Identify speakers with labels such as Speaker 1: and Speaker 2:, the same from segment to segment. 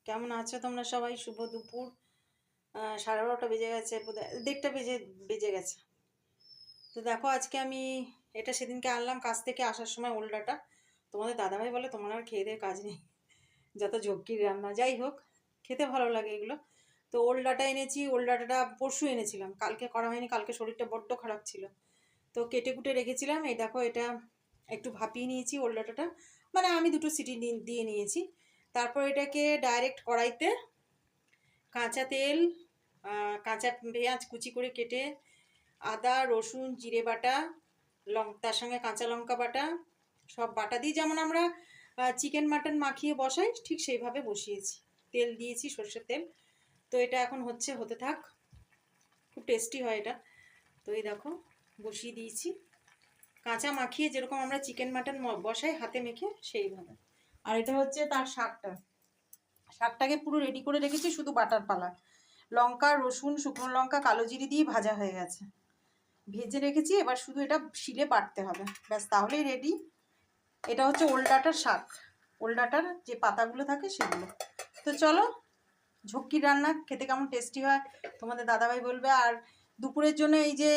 Speaker 1: কেমন আছো তোমরা সবাই? শুভ দুপুর। 12:30 বেজে গেছে, 1:30 বেজে গেছে। তো দেখো, আজকে আমি এটা সেদিনকে আনলাম কাজ থেকে আসার সময় ওলডাটা। তোমাদের দাদাভাই বলে তোমার আর খেয়ে দিয়ে কাজ নেই, যত ঝক্কির রান্না। যাই হোক, খেতে ভালো লাগে এগুলো। তো ওলডাটা এনেছি। ওলডাটাটা পরশু এনেছিলাম, কালকে করা হয়নি, কালকে শরীরটা বড্ড খারাপ ছিল। তো কেটে কুটে রেখেছিলাম। এই দেখো, এটা একটু ভাপিয়ে নিয়েছি ওলডাটাটা, মানে আমি 2টো সিটি দিয়ে নিয়েছি। তারপর এটাকে ডাইরেক্ট কড়াইতে কাঁচা তেল, কাঁচা পেঁয়াজ কুচি করে কেটে, আদা রসুন জিরে বাটা, তার সঙ্গে কাঁচা লঙ্কা বাটা, সব বাটা দিয়ে যেমন আমরা চিকেন মাটন মাখিয়ে বসাই ঠিক সেইভাবে বসিয়েছি। তেল দিয়েছি, সর্ষের তেল। তো এটা এখন হতে থাক। খুব টেস্টি হয় এটা। তো এই দেখো, বসিয়ে দিয়েছি কাঁচা মাখিয়ে, যেরকম আমরা চিকেন মাটন বসাই হাতে মেখে সেইভাবে। আর এটা হচ্ছে তার শাকটাকে পুরো রেডি করে রেখেছি, শুধু বাটার পালা। লঙ্কা রসুন শুকনো লঙ্কা কালো জিরে দিয়ে ভাজা হয়ে গেছে, ভেজে রেখেছি। এবার শুধু এটা শিলে বাটতে হবে, ব্যাস, তাহলেই রেডি। এটা হচ্ছে ওলডাটার শাক, ওলডাটার যে পাতাগুলো থাকে সেগুলো। তো চলো, ঝক্কির রান্না খেতে কেমন টেস্টি হয় তোমাদের দাদাভাই বলবে। আর দুপুরের জন্য এই যে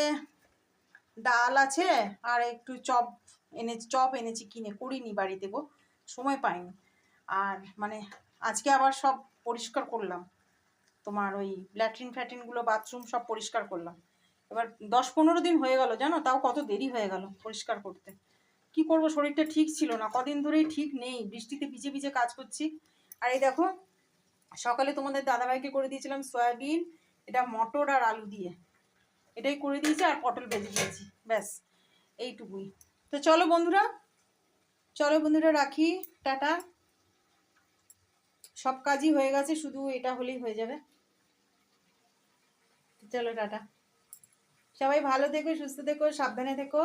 Speaker 1: ডাল আছে, আর একটু চপ এনেছি, কিনে করিনি বাড়িতে গো, সময় পাইনি। আর মানে আজকে আবার সব পরিষ্কার করলাম, তোমার ওই ল্যাট্রিন ফ্যাট্রিনগুলো বাথরুম সব পরিষ্কার করলাম। এবার 10-15 দিন হয়ে গেল জানো, তাও কত দেরি হয়ে গেল পরিষ্কার করতে। কি করব, শরীরটা ঠিক ছিল না, কদিন ধরেই ঠিক নেই, বৃষ্টিতে ভিজে ভিজে কাজ করছি। আর এই দেখো, সকালে তোমাদের দাদাভাইকে করে দিয়েছিলাম সয়াবিন, এটা মটর আর আলু দিয়ে এটাই করে দিয়েছি, আর পটল ভেজে দিয়েছি, ব্যাস এইটুকুই। তো চলো বন্ধুরা রাখি, টাটা। সব কাজই হয়ে গেছে, শুধু এটা হলেই হয়ে যাবে। চলো টাটা। সবাই ভালো থেকো, সুস্থ থেকো, সাবধানে থেকো,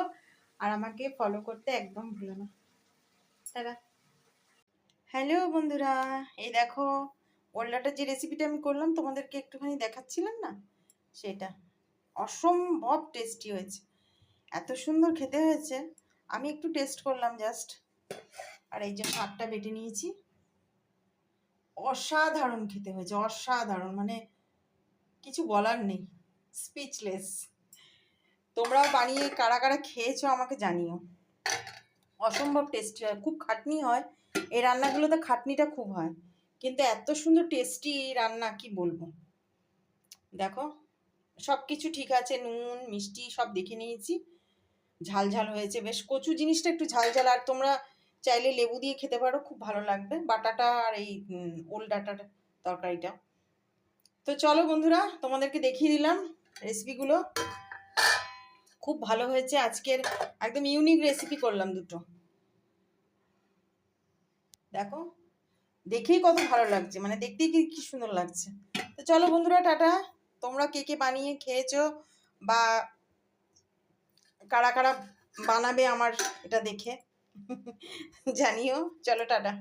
Speaker 1: আর আমাকে ফলো করতে একদম ভুলো না। টাটা। হ্যালো বন্ধুরা, এই দেখো, ওলডাটার যে রেসিপিটা আমি করলাম তোমাদেরকে একটুখানি দেখাচ্ছিলাম না, সেটা অসম্ভব টেস্টি হয়েছে, এত সুন্দর খেতে হয়েছে। আমি একটু টেস্ট করলাম জাস্ট। আর এই যে শাকটা বেটে নিয়েছি, অসাধারণ খেতে হয়েছে, অসাধারণ, মানে কিছু বলার নেই, স্পিচলেস। তোমরাও বানিয়ে কারা কারা খেয়েছো আমাকে জানিও। অসম্ভব টেস্টি হয়, খুব খাটনি হয় এই রান্নাগুলোতে, খাটনিটা খুব হয়, কিন্তু এত সুন্দর টেস্টি রান্না কি বলবো। দেখো, সব কিছু ঠিক আছে, নুন মিষ্টি সব দেখে নিয়েছি, ঝাল ঝাল হয়েছে বেশ। কচু জিনিসটা একটু ঝাল ঝাল, আর তোমরা চাইলে লেবু দিয়ে খেতে পারো, খুব ভালো লাগবে বাটাটা আর এই ওলডাটার তরকারিটা। তো চলো বন্ধুরা, তোমাদেরকে দেখিয়ে দিলাম রেসিপিগুলো, খুব ভালো হয়েছে আজকের, একদম ইউনিক রেসিপি করলাম দুটো। দেখো, দেখেই কত ভালো লাগছে, মানে দেখতেই কি সুন্দর লাগছে। তো চলো বন্ধুরা, টাটা। তোমরা কে কে বানিয়ে খেয়েছো, বা কারা কারা বানাবে আমার এটা দেখে জানিও। চলো টাটা।